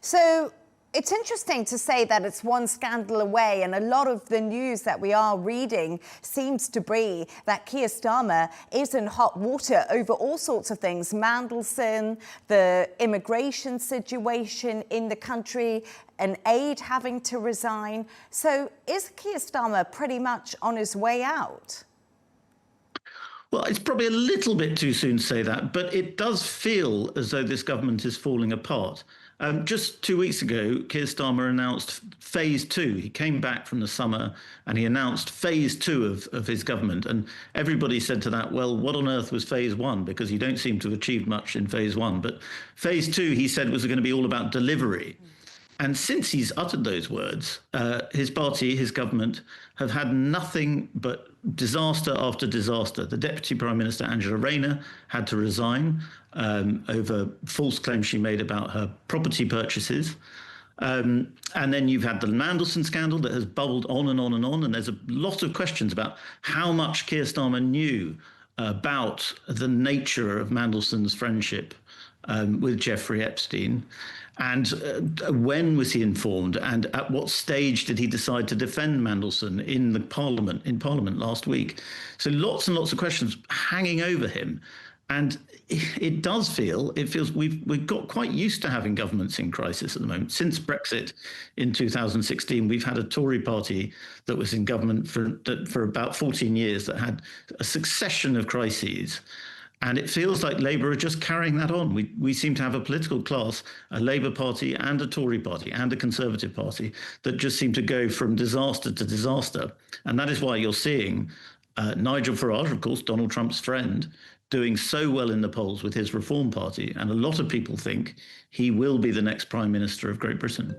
So it's interesting to say that it's one scandal away, and a lot of the news that we are reading seems to be that Keir Starmer is in hot water over all sorts of things. Mandelson, the immigration situation in the country, an aide having to resign. So is Keir Starmer pretty much on his way out? Well, it's probably a little bit too soon to say that, but it does feel as though this government is falling apart. Just 2 weeks ago, Keir Starmer announced phase two. He came back from the summer and he announced phase two of his government. And everybody said to that, well, what on earth was phase one? Because you don't seem to have achieved much in phase one. But phase two, he said, was going to be all about delivery. And since he's uttered those words, his party, his government, have had nothing but disaster after disaster. The Deputy Prime Minister, Angela Rayner, had to resign over false claims she made about her property purchases. And then you've had the Mandelson scandal that has bubbled on and on and on. And there's a lot of questions about how much Keir Starmer knew about the nature of Mandelson's friendship with Jeffrey Epstein. And when was he informed? And at what stage did he decide to defend Mandelson in Parliament last week? So lots and lots of questions hanging over him. And it feels we've got quite used to having governments in crisis at the moment. Since Brexit in 2016, we've had a Tory party that was in government for about 14 years that had a succession of crises. And it feels like Labour are just carrying that on. We seem to have a political class, a Labour Party and a Tory party and a Conservative Party that just seem to go from disaster to disaster. And that is why you're seeing Nigel Farage, of course, Donald Trump's friend, doing so well in the polls with his Reform Party. And a lot of people think he will be the next Prime Minister of Great Britain.